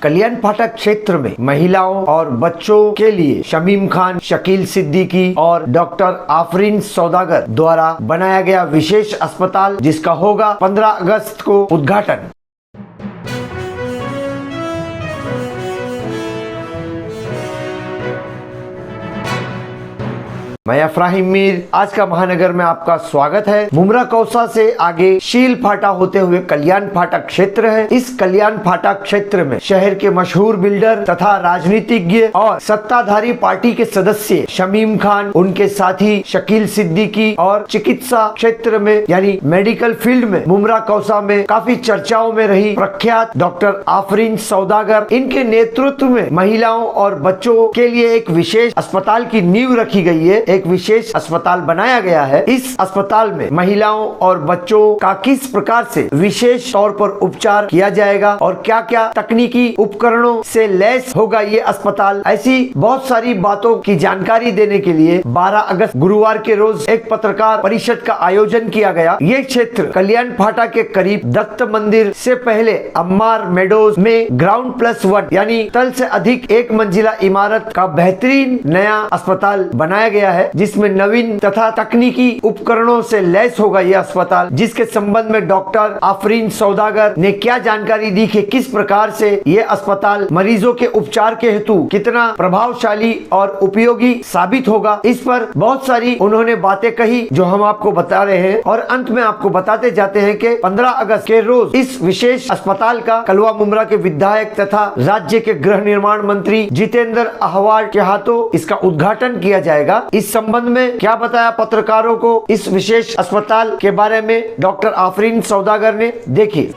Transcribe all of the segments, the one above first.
कल्याण फाटक क्षेत्र में महिलाओं और बच्चों के लिए शमीम खान, शकील सिद्दीकी और डॉक्टर आफरीन सौदागर द्वारा बनाया गया विशेष अस्पताल, जिसका होगा 15 अगस्त को उद्घाटन। मैं अफराहिम मीर, आज का महानगर में आपका स्वागत है। मुमरा कौसा से आगे शील फाटा होते हुए कल्याण फाटक क्षेत्र है। इस कल्याण फाटक क्षेत्र में शहर के मशहूर बिल्डर तथा राजनीतिज्ञ और सत्ताधारी पार्टी के सदस्य शमीम खान, उनके साथी शकील सिद्दीकी और चिकित्सा क्षेत्र में यानी मेडिकल फील्ड में मुमरा कौसा में काफी चर्चाओं में रही प्रख्यात डॉक्टर आफरीन सौदागर, इनके नेतृत्व में महिलाओं और बच्चों के लिए एक विशेष अस्पताल की नींव रखी गई है। एक विशेष अस्पताल बनाया गया है। इस अस्पताल में महिलाओं और बच्चों का किस प्रकार से विशेष तौर पर उपचार किया जाएगा और क्या क्या तकनीकी उपकरणों से लैस होगा ये अस्पताल, ऐसी बहुत सारी बातों की जानकारी देने के लिए 12 अगस्त गुरुवार के रोज एक पत्रकार परिषद का आयोजन किया गया। ये क्षेत्र कल्याण फाटा के करीब दत्त मंदिर से पहले अम्मार मेडोज में ग्राउंड+1 यानी तल से अधिक एक मंजिला इमारत का बेहतरीन नया अस्पताल बनाया गया है, जिसमें नवीन तथा तकनीकी उपकरणों से लैस होगा यह अस्पताल, जिसके संबंध में डॉक्टर आफरीन सौदागर ने क्या जानकारी दी कि किस प्रकार से यह अस्पताल मरीजों के उपचार के हेतु कितना प्रभावशाली और उपयोगी साबित होगा। इस पर बहुत सारी उन्होंने बातें कही जो हम आपको बता रहे हैं और अंत में आपको बताते जाते हैं कि 15 अगस्त के रोज इस विशेष अस्पताल का कलवा मुमरा के विधायक तथा राज्य के गृह निर्माण मंत्री जितेंद्र अहवाल के हाथों इसका उद्घाटन किया जाएगा। इस संबंध में क्या बताया पत्रकारों को इस विशेष अस्पताल के बारे में डॉक्टर आफरीन सौदागर ने, देखिए।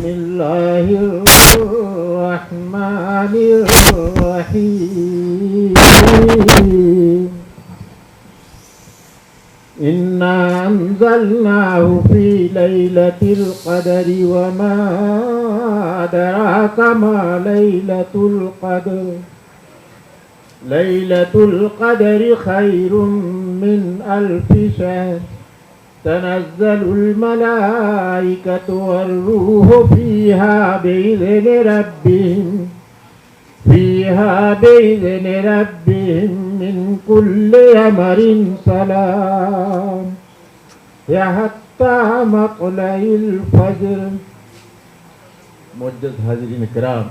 बिस्मिल्लाहिर्रहमानिर्रहीम इन्ना अंज़लनाहु फी लैलतिल क़द्रि वमा अदराका मा लैलतुल क़द्रि खैरुम मिन अल्फि शहर तनज़्ज़लुल मलाइकतु वर्रूहु फीहा बिइज़्नि रब्बिहिम मिन कुल्लि अमरिन सलाम हत्ता मक़लइल फ़ज्र। मुअज़्ज़ज़ हाज़िरीन किराम,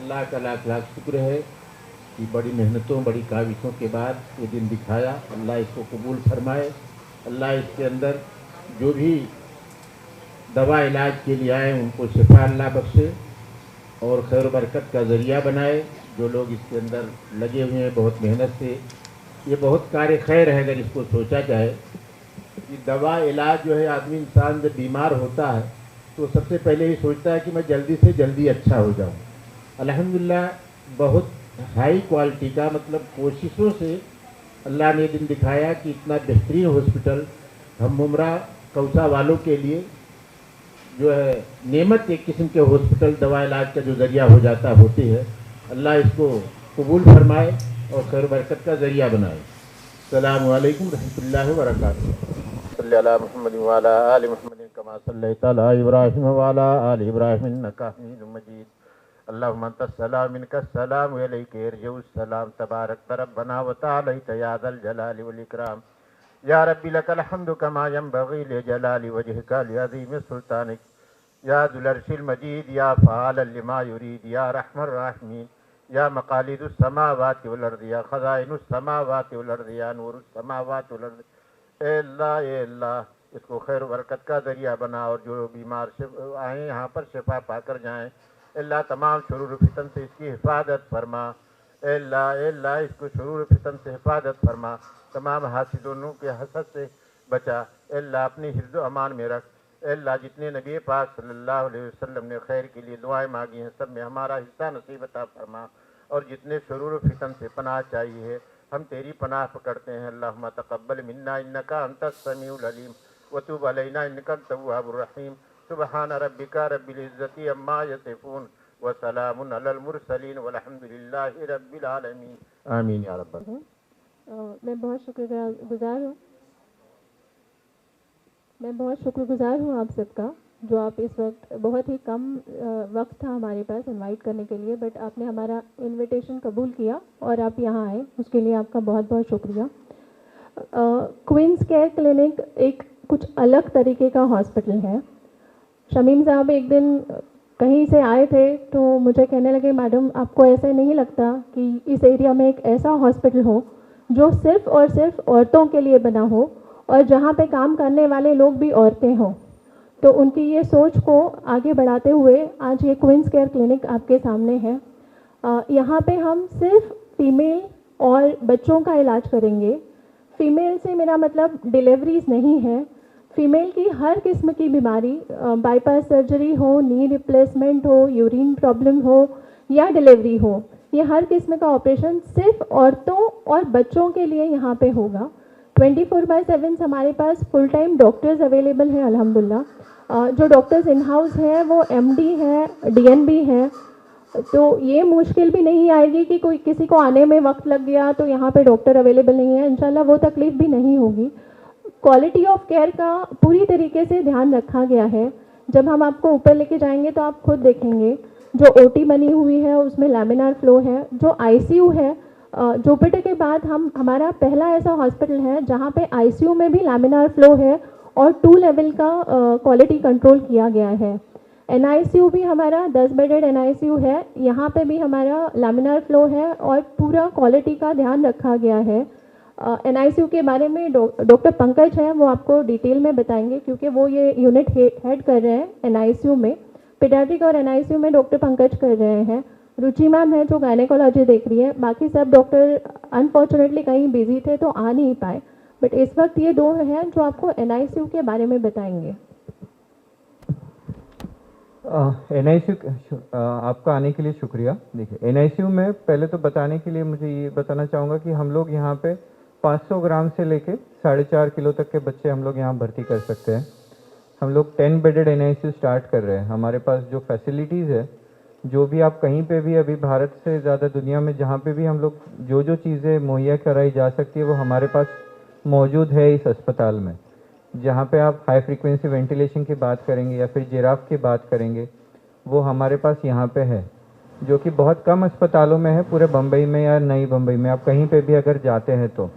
अल्लाह का लाख लाख शुक्र है कि बड़ी मेहनतों बड़ी काविशों के बाद ये दिन दिखाया। अल्लाह इसको कबूल फरमाए। अल्लाह इसके अंदर जो भी दवा इलाज के लिए आए उनको शिफा अल्लाह बख्शे और खैर बरकत का ज़रिया बनाए। जो लोग इसके अंदर लगे हुए हैं बहुत मेहनत से, ये बहुत कार्य खैर है। अगर इसको सोचा जाए कि दवा इलाज जो है, आदमी इंसान जब बीमार होता है तो सबसे पहले ये सोचता है कि मैं जल्दी से जल्दी अच्छा हो जाऊँ। अल्हम्दुलिल्लाह बहुत हाई क्वालिटी का मतलब कोशिशों से अल्लाह ने दिन दिखाया कि इतना बेहतरीन हॉस्पिटल हम मुमरा कौसा वालों के लिए जो है नेमत एक किस्म के हॉस्पिटल दवा इलाज का जो ज़रिया हो जाता होती है। अल्लाह इसको कबूल फरमाए और खैर बरकत का ज़रिया बनाए। अस्सलामु अलैकुम रहमतुल्लाहि व बरकातुहू। सल्ली अला मुहम्मद व अला आलि मुहम्मद कमा सल्लैता अला इब्राहीम व अला आलि इब्राहीम इन्नका हमीदुम मजीद। अल्लाहुम्मा अंतस सलाम मिनकस सलाम व अलैका यरजउस सलाम तबारक रब्बना व तआला या ज़ल जलाली वल इकराम। या रब्बी लकल हम्दु कमा यंबगी लिजलाली वजहिका लिअज़ीम सुल्तानिक। या ज़ुल अर्शिल मजीद या फ़आलन लिमा युरीद या रहमर राहिमीन या मकालिदुस समावाति वल अर्द या खज़ाइनुस समावाति वल अर्द या नूरुस समावाति वल अर्द। ए अल्लाह इसको खैर बरकत का ज़रिया बना और जो बीमार आए यहाँ पर शिफा पाकर जाएँ। अल्लाह तमाम शुरूर फितन से इसकी हिफाजत फरमा। अल्लाह इसको शुरूर फितन से हिफाजत फरमा। तमाम हासिदों के हसद से बचा। अल्लाह अपनी हिफ्ज़ अमान में रख। अल्लाह जितने नबी पाक सल्लल्लाहु अलैहि वसल्लम ने खैर के लिए दुआएं मांगी हैं सब में हमारा हिस्सा नसीब अता फरमा। और जितने शुरूर फितन से पनाह चाहिए हम तेरी पनाह पकड़ते हैं। अल्लाहुम्मा तक़ब्बल मिन्ना इन्नका अंतस समीउल अलीम व तुब अलैना इन्नका तव्वाबुर रहीम। सुबहान रब्बिका रब्बिल इज़्ज़ति अम्मा यसिफून व सलामुन अलल मुरसलीन वल्हम्दुलिल्लाहि रब्बिल आलमीन। आमीन या रब्बल। मैं बहुत शुक्रगुजार हूँ आप सबका जो आप इस वक्त बहुत ही कम वक्त था हमारे पास इनवाइट करने के लिए, बट आपने हमारा इनविटेशन कबूल किया और आप यहाँ आए, उसके लिए आपका बहुत बहुत शुक्रिया। क्वींस केयर क्लिनिक एक कुछ अलग तरीके का हॉस्पिटल है। शमीम साहब एक दिन कहीं से आए थे तो मुझे कहने लगे, मैडम आपको ऐसे नहीं लगता कि इस एरिया में एक ऐसा हॉस्पिटल हो जो सिर्फ़ और सिर्फ औरतों के लिए बना हो और जहाँ पे काम करने वाले लोग भी औरतें हों। तो उनकी ये सोच को आगे बढ़ाते हुए आज ये क्वींस केयर क्लिनिक आपके सामने है। यहाँ पे हम सिर्फ फीमेल और बच्चों का इलाज करेंगे। फीमेल से मेरा मतलब डिलीवरीज नहीं है, फीमेल की हर किस्म की बीमारी, बाईपास सर्जरी हो, नी रिप्लेसमेंट हो, यूरिन प्रॉब्लम हो या डिलीवरी हो, ये हर किस्म का ऑपरेशन सिर्फ औरतों और बच्चों के लिए यहाँ पे होगा। 24/7 हमारे पास फुल टाइम डॉक्टर्स अवेलेबल हैं अल्हम्दुलिल्लाह। जो डॉक्टर्स इन हाउस हैं वो एमडी हैं, डीएनबी हैं, तो ये मुश्किल भी नहीं आएगी कि कोई किसी को आने में वक्त लग गया तो यहाँ पे डॉक्टर अवेलेबल नहीं है। इंशाल्लाह वो तकलीफ़ भी नहीं होगी। क्वालिटी ऑफ केयर का पूरी तरीके से ध्यान रखा गया है। जब हम आपको ऊपर लेके जाएंगे तो आप खुद देखेंगे जो ओटी बनी हुई है उसमें लैमिनार फ्लो है। जो आईसीयू है, जुपिटर के बाद हमारा पहला ऐसा हॉस्पिटल है जहाँ पे आईसीयू में भी लैमिनार फ्लो है और 2 लेवल का क्वालिटी कंट्रोल किया गया है। एनआईसीयू भी हमारा 10 बेडेड एनआईसीयू है, यहाँ पे भी हमारा लैमिनार फ्लो है और पूरा क्वालिटी का ध्यान रखा गया है। एनआईसीयू के बारे में डॉक्टर पंकज हैं, वो आपको डिटेल में बताएंगे क्योंकि वो ये यूनिट हेड कर रहे हैं एनआईसीयू में। पीडियाट्रिक और एनआईसीयू में डॉक्टर पंकज कर रहे हैं। रुचि मैम है जो गायनेकोलॉजी देख रही है। बाकी सब डॉक्टर अनफॉर्चुनेटली कहीं बिजी थे तो आ नहीं पाए, बट इस वक्त ये 2 हैं जो आपको एनआईसीयू के बारे में बताएंगे। एनआईसीयू आपका आने के लिए शुक्रिया। देखिए एनआईसीयू में पहले तो बताने के लिए मुझे ये बताना चाहूँगा कि हम लोग यहाँ पे 500 ग्राम से लेके 4.5 किलो तक के बच्चे हम लोग यहाँ भर्ती कर सकते हैं। हम लोग 10 बेडेड एनआईसीयू स्टार्ट कर रहे हैं। हमारे पास जो फैसिलिटीज़ है, जो भी आप कहीं पे भी अभी भारत से ज़्यादा दुनिया में जहाँ पे भी हम लोग जो चीज़ें मुहैया कराई जा सकती है वो हमारे पास मौजूद है इस अस्पताल में। जहाँ पे आप हाई फ्रीक्वेंसी वेंटिलेशन की बात करेंगे या फिर जिराफ की बात करेंगे, वो हमारे पास यहाँ पे है, जो कि बहुत कम अस्पतालों में है पूरे बम्बई में या नई बम्बई में। आप कहीं पे भी अगर जाते हैं तो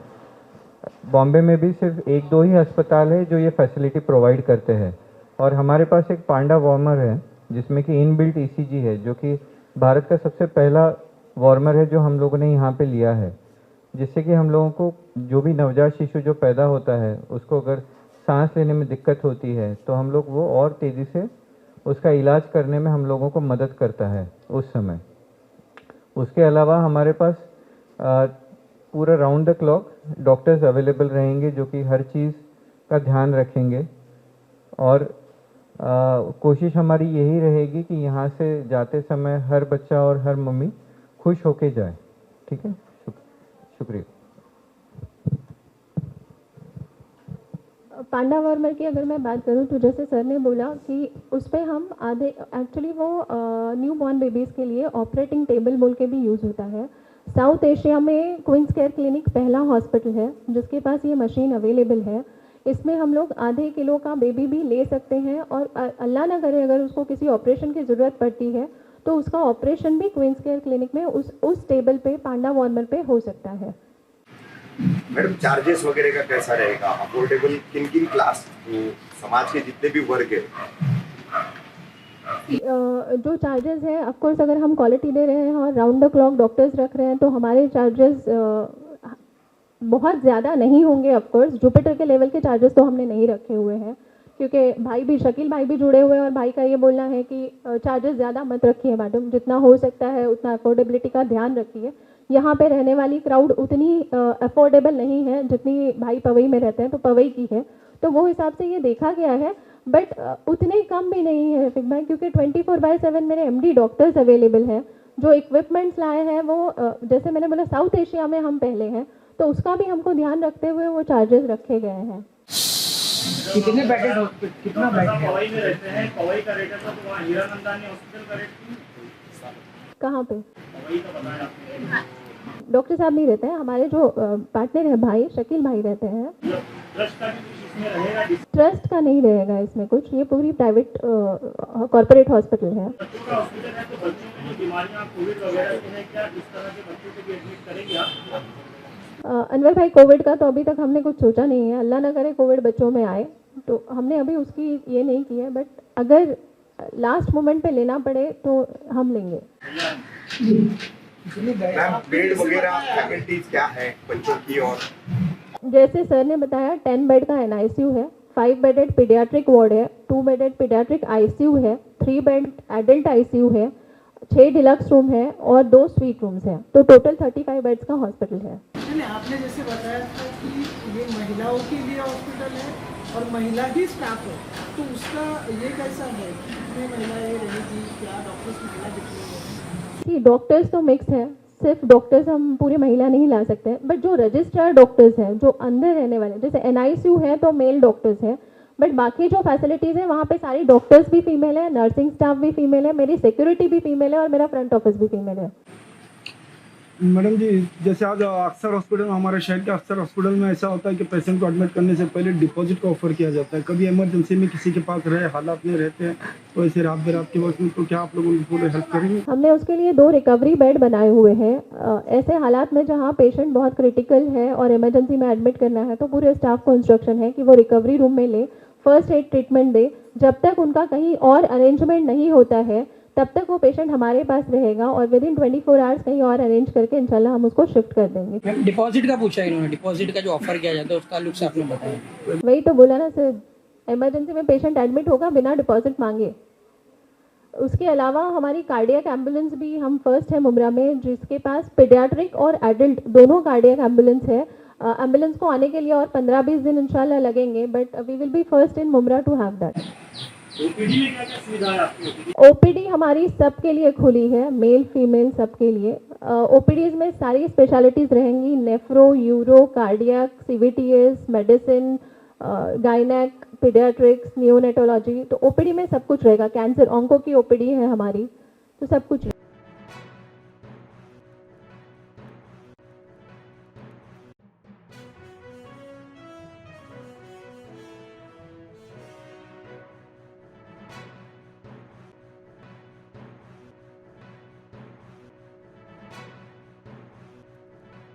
बॉम्बे में भी सिर्फ 1-2 ही अस्पताल है जो ये फैसिलिटी प्रोवाइड करते हैं। और हमारे पास एक पांडा वार्मर है जिसमें कि इनबिल्ट ईसीजी है, जो कि भारत का सबसे पहला वार्मर है जो हम लोगों ने यहाँ पे लिया है, जिससे कि हम लोगों को जो भी नवजात शिशु जो पैदा होता है उसको अगर सांस लेने में दिक्कत होती है तो हम लोग वो और तेज़ी से उसका इलाज करने में हम लोगों को मदद करता है उस समय। उसके अलावा हमारे पास पूरा round the clock doctors available रहेंगे जो कि हर चीज़ का ध्यान रखेंगे। और कोशिश हमारी यही रहेगी कि यहाँ से जाते समय हर बच्चा और हर मम्मी खुश होके जाए। ठीक है, शुक्रिया। पांडा वार्मर की अगर मैं बात करूं तो जैसे सर ने बोला कि उस पर हम आधे एक्चुअली वो न्यू बॉर्न बेबीज़ के लिए ऑपरेटिंग टेबल बोल के भी यूज़ होता है। साउथ एशिया में क्वींस केयर क्लिनिक पहला हॉस्पिटल है जिसके पास ये मशीन अवेलेबल है। इसमें हम लोग आधे किलो का बेबी भी ले सकते हैं और अल्लाह ना करे अगर उसको किसी ऑपरेशन की ज़रूरत पड़ती है तो उसका ऑपरेशन भी क्वींस केयर क्लिनिक में उस टेबल पे पांडा वार्मर पे हो सकता है। मैडम चार्जेस वगैरह का कैसा रहेगा, अफोर्डेबल किन किन क्लास समाज के जितने भी वर्ग है? जो चार्जेस है ऑफ कोर्स अगर हम क्वालिटी दे रहे हैं और राउंड द क्लॉक डॉक्टर्स रख रहे हैं तो हमारे चार्जेस बहुत ज़्यादा नहीं होंगे। ऑफ कोर्स जुपिटर के लेवल के चार्जेस तो हमने नहीं रखे हुए हैं क्योंकि भाई भी शकील भाई भी जुड़े हुए हैं और भाई का ये बोलना है कि चार्जेस ज़्यादा मत रखिए मैडम, जितना हो सकता है उतना अफोर्डेबिलिटी का ध्यान रखिए। यहाँ पे रहने वाली क्राउड उतनी अफोर्डेबल नहीं है जितनी भाई पवई में रहते हैं तो पवई की है, तो वो हिसाब से ये देखा गया है। बट उतने कम भी नहीं है रफीक भाई क्योंकि 24/7 मेरे MD डॉक्टर्स अवेलेबल हैं। जो इक्विपमेंट्स लाए हैं वो जैसे मैंने बोला साउथ एशिया में हम पहले हैं तो उसका भी हमको ध्यान रखते हुए वो चार्जेस रखे गए हैं। कितने बेडेड हॉस्पिटल, कितना बेड है? पवई में रहते हैं, पवई का रेट है तो वहाँ हीरानंदानी हॉस्पिटल का रेट कहाँ पे? पवई का बताया आपने। डॉक्टर साहब नहीं रहते हैं, हमारे जो पार्टनर है भाई शकील भाई रहते हैं। ट्रस्ट का भी कुछ इसमें रहेगा? ट्रस्ट का नहीं रहेगा इसमें कुछ, ये पूरी प्राइवेट कॉर्पोरेट हॉस्पिटल है। बच्चों का हॉस्पिटल है तो बच्चों की जो बीमारियाँ कोविड वगैरह की हैं, क्या इस तरह के बच्चों को भी एडमिट करेंगे आप? अनवर भाई कोविड का तो अभी तक हमने कुछ सोचा नहीं है, अल्लाह ना करे कोविड बच्चों में आए तो हमने अभी उसकी ये नहीं की है। बट अगर लास्ट मोमेंट पे लेना पड़े तो हम लेंगे। मैम बेड वगैरह फैकल्टीज क्या है बच्चों की? और जैसे सर ने बताया 10 बेड का NICU है, 5 बेडेड पीडियाट्रिक वार्ड है, 2 बेडेड पीडियाट्रिक ICU है, 3 बेड एडल्ट ICU है, 6 डिलक्स रूम है और 2 स्वीट रूम्स हैं, तो टोटल 35 बेड्स का हॉस्पिटल है। आपने जैसे बताया था कि ये महिलाओं के लिए हॉस्पिटल है और महिला ही स्टाफ है, तो उसका ये कैसा है? कितनी महिलाएं रहेगी, क्या डॉक्टर्स महिला कितनी है? डॉक्टर्स तो मिक्स है, सिर्फ डॉक्टर्स हम पूरी महिला नहीं ला सकते, बट जो रजिस्ट्रार डॉक्टर्स हैं जो अंदर रहने वाले, जैसे NICU है तो मेल डॉक्टर्स हैं, बट बाकी जो फैसिलिटीज़ हैं वहाँ पे सारी डॉक्टर्स भी फीमेल है, नर्सिंग स्टाफ भी फीमेल है, मेरी सिक्योरिटी भी फीमेल है और मेरा फ्रंट ऑफिस भी फीमेल है। मैडम जी जैसे आज अक्सर हॉस्पिटल में, हमारे शहर के अक्सर हॉस्पिटल में ऐसा होता है कि पेशेंट को एडमिट करने से पहले डिपॉजिट का ऑफर किया जाता है। कभी इमरजेंसी में किसी के पास रहे हालात में रहते हैं तो ऐसे रात बेरात के वक्त में, तो क्या आप लोग उनको पूरे हेल्प करेंगे? हमने उसके लिए 2 रिकवरी बेड बनाए हुए हैं। ऐसे हालात में जहाँ पेशेंट बहुत क्रिटिकल है और इमरजेंसी में एडमिट करना है तो पूरे स्टाफ को इंस्ट्रक्शन है कि वो रिकवरी रूम में ले, फर्स्ट एड ट्रीटमेंट दे। जब तक उनका कहीं और अरेंजमेंट नहीं होता है तब तक वो पेशेंट हमारे पास रहेगा और विद इन 24 आवर्स कहीं और अरेंज करके इंशाल्लाह हम उसको शिफ्ट कर देंगे। डिपॉजिट का पूछा इन्होंने, डिपॉजिट का जो ऑफर किया जाता है उसका ताल्लुक से आपने बताया। वही तो बोला ना सर, इमरजेंसी में पेशेंट एडमिट होगा बिना डिपॉजिट मांगे। उसके अलावा हमारी कार्डियक एम्बुलेंस भी हम फर्स्ट है मुमरा में जिसके पास पीडियाट्रिक और एडल्ट दोनों कार्डियक एम्बुलेंस है। एम्बुलेंस को आने के लिए और 15-20 दिन इंशाल्लाह लगेंगे, but we will be first in Mumbra to have that. OPD में क्या क्या सुविधा है आपकी? OPD हमारी सबके लिए खुली है, मेल फीमेल सबके लिए। OPDs में सारी स्पेशलिटीज़ रहेंगी, nephro, euro, cardiac, CVTS, medicine, gynaec, paediatrics, neonatology, तो OPD में सब कुछ रहेगा। कैंसर ऑन्को की OPD है हमारी, तो सब कुछ रहेगा।